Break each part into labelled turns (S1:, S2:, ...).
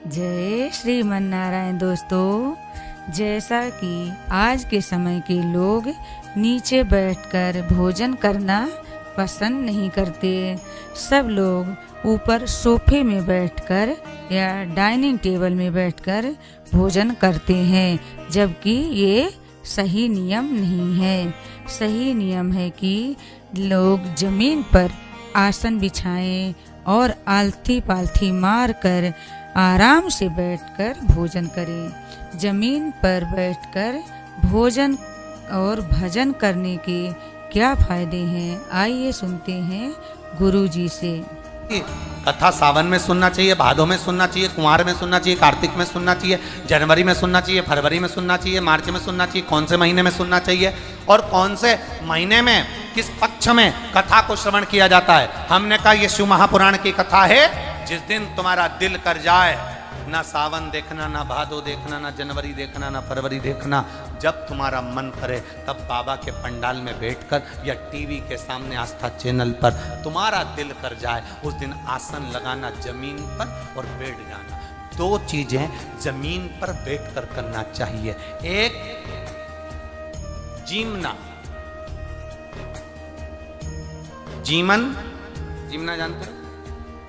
S1: जय श्रीमन नारायण। दोस्तों, जैसा कि आज के समय के लोग नीचे बैठकर भोजन करना पसंद नहीं करते, सब लोग ऊपर सोफे में बैठकर या डाइनिंग टेबल में बैठकर भोजन करते हैं, जबकि ये सही नियम नहीं है। सही नियम है कि लोग जमीन पर आसन बिछाएं और आलथी पालथी मार कर आराम से बैठकर भोजन करें। जमीन पर बैठकर भोजन और भजन करने के क्या फायदे हैं, आइए सुनते हैं गुरु जी से।
S2: कथा सावन में सुनना चाहिए, भादों में सुनना चाहिए, कुंवार में सुनना चाहिए, कार्तिक में सुनना चाहिए, जनवरी में सुनना चाहिए, फरवरी में सुनना चाहिए, मार्च में सुनना चाहिए, कौन से महीने में सुनना चाहिए और कौन से महीने में किस पक्ष में कथा को श्रवण किया जाता है। हमने कहा ये शिव महापुराण की कथा है। जिस दिन तुम्हारा दिल कर जाए, ना सावन देखना, ना भादो देखना, ना जनवरी देखना, ना फरवरी देखना, जब तुम्हारा मन करे तब बाबा के पंडाल में बैठकर या टीवी के सामने आस्था चैनल पर तुम्हारा दिल कर जाए, उस दिन आसन लगाना जमीन पर और बैठ जाना। दो चीजें जमीन पर बैठकर करना चाहिए। एक जीमना, जीमना जानते हो?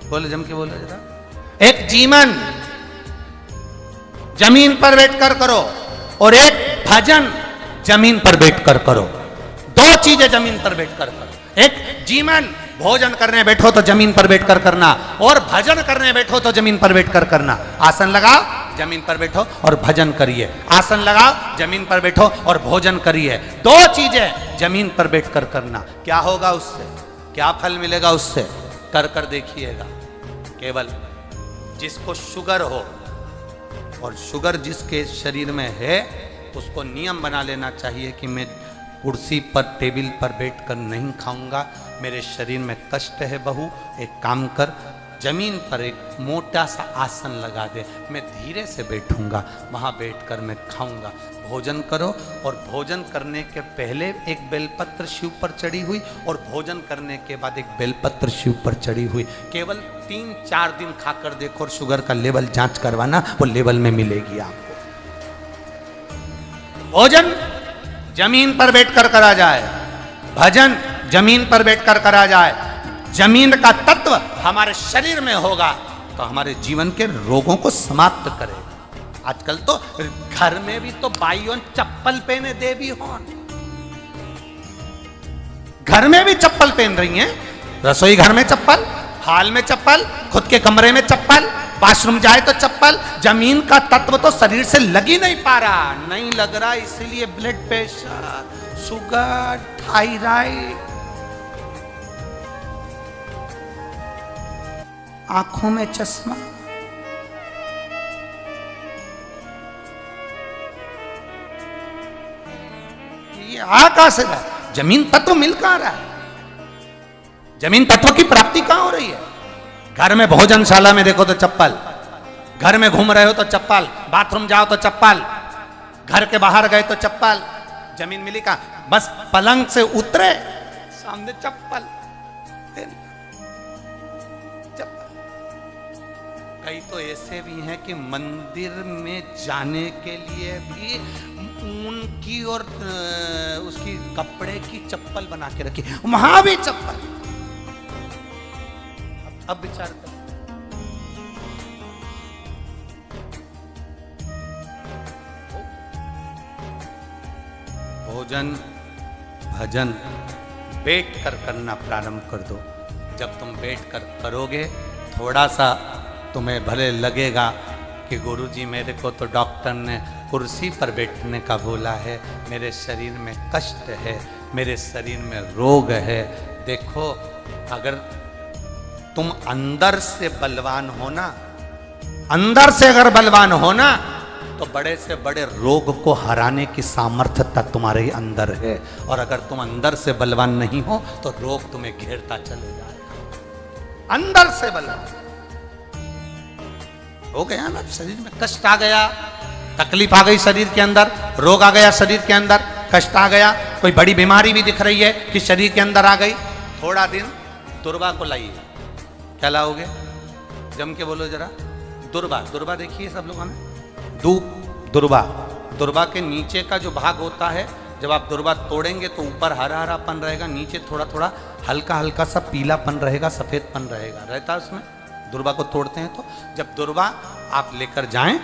S2: बोलो, जम के बोलो जरा। एक जीमन जमीन पर बैठकर करो और एक भजन जमीन पर बैठकर करो। दो चीजें जमीन पर बैठकर करो। एक जीवन, भोजन करने बैठो तो जमीन पर बैठकर करना, और भजन करने बैठो तो जमीन पर बैठकर करना। आसन लगाओ, जमीन पर बैठो और भजन करिए। आसन लगाओ, जमीन पर बैठो और भोजन करिए। दो चीजें जमीन पर बैठकर करना। क्या होगा उससे, क्या फल मिलेगा उससे, कर कर देखिएगा। केवल जिसको शुगर हो, और शुगर जिसके शरीर में है, उसको नियम बना लेना चाहिए कि मैं कुर्सी पर टेबल पर बैठकर नहीं खाऊंगा, मेरे शरीर में कष्ट है बहू, एक काम कर, जमीन पर एक मोटा सा आसन लगा दे, मैं धीरे से बैठूंगा, वहां बैठकर मैं खाऊंगा। भोजन करो, और भोजन करने के पहले एक बेलपत्र शिव पर चढ़ी हुई और भोजन करने के बाद एक बेलपत्र शिव पर चढ़ी हुई। केवल 3-4 दिन खाकर देखो और शुगर का लेवल जांच करवाना, वो लेवल में मिलेगी आपको। भोजन जमीन पर बैठकर करा जाए, भजन जमीन पर बैठकर करा जाए। जमीन का तत्व हमारे शरीर में होगा तो हमारे जीवन के रोगों को समाप्त करेगा। आजकल तो घर में भी तो बाइयों चप्पल पहने देवी हो, घर में भी चप्पल पहन रही हैं। रसोई घर में चप्पल, हाल में चप्पल, खुद के कमरे में चप्पल, वॉशरूम जाए तो चप्पल। जमीन का तत्व तो शरीर से लग ही नहीं पा रहा, नहीं लग रहा, इसलिए ब्लड प्रेशर, शुगर, थायराइड, आंखों में चश्मा। ये कहां से रहा? जमीन तत्व मिल कहां रहा है? जमीन तत्व की प्राप्ति कहां हो रही है? घर में भोजनशाला में देखो तो चप्पल, घर में घूम रहे हो तो चप्पल, बाथरूम जाओ तो चप्पल, घर के बाहर गए तो चप्पल। जमीन मिली कहां? बस पलंग से उतरे, सामने चप्पल। कई तो ऐसे भी हैं कि मंदिर में जाने के लिए भी ऊन की और उसकी कपड़े की चप्पल बना के रखी, वहां भी चप्पल। अब विचार कर, भोजन भजन बैठ कर करना प्रारंभ कर दो। जब तुम बैठ कर करोगे, थोड़ा सा तुम्हें भले लगेगा कि गुरुजी मेरे को तो डॉक्टर ने कुर्सी पर बैठने का बोला है, मेरे शरीर में कष्ट है, मेरे शरीर में रोग है। देखो, अगर तुम अंदर से बलवान हो ना, अंदर से अगर बलवान हो ना, तो बड़े से बड़े रोग को हराने की सामर्थ्यता तुम्हारे अंदर है। और अगर तुम अंदर से बलवान नहीं हो तो रोग तुम्हें घेरता चले जाएगा। अंदर से बलवान हो गया ना, शरीर में कष्ट आ गया, तकलीफ आ गई शरीर के अंदर, रोग आ गया शरीर के अंदर, कष्ट आ गया, कोई बड़ी बीमारी भी दिख रही है कि शरीर के अंदर आ गई, थोड़ा दिन दुर्वा को लाइए। क्या लाओगे? जम के बोलो जरा। दुर्वा, दुर्वा देखिए सब लोग हमें, दुर्वा, दुर्वा के नीचे का जो भाग होता है, जब आप दुर्वा तोड़ेंगे तो ऊपर हरा हरापन रहेगा, नीचे थोड़ा थोड़ा हल्का हल्का सा पीलापन रहेगा, सफेदपन रहेगा, रहता है उसमें दुर्वा को तोड़ते हैं। तो जब दुर्वा आप लेकर जाएं,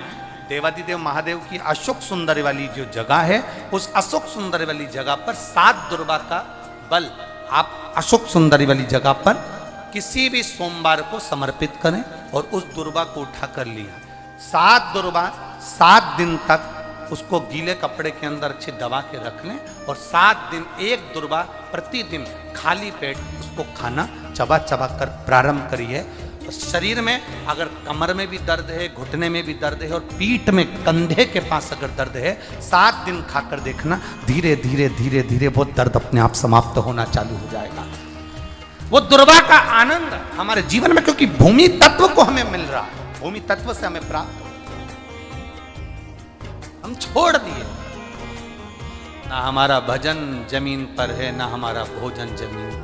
S2: देवादिदेव महादेव की अशोक सुंदरी वाली जो जगह है, उस अशोक सुंदरी वाली जगह पर 7 दुर्वा का बल आप अशोक सुंदरी वाली जगह पर किसी भी सोमवार को समर्पित करें और उस दुर्वा को उठा कर लिया। 7 दुर्वा 7 दिन तक उसको गीले कपड़े के अंदर अच्छे दबा के रख लें और 7 दिन एक दुर्वा प्रतिदिन खाली पेट उसको खाना चबा चबा कर प्रारंभ करिए। शरीर में अगर कमर में भी दर्द है, घुटने में भी दर्द है और पीठ में कंधे के पास अगर दर्द है, 7 दिन खाकर देखना, धीरे धीरे धीरे धीरे वो दर्द अपने आप समाप्त होना चालू हो जाएगा। वो दुर्वा का आनंद हमारे जीवन में, क्योंकि भूमि तत्व को हमें मिल रहा है, भूमि तत्व से हमें प्राप्त हो, हम छोड़ दिए। ना हमारा भजन जमीन पर है, ना हमारा भोजन जमीन।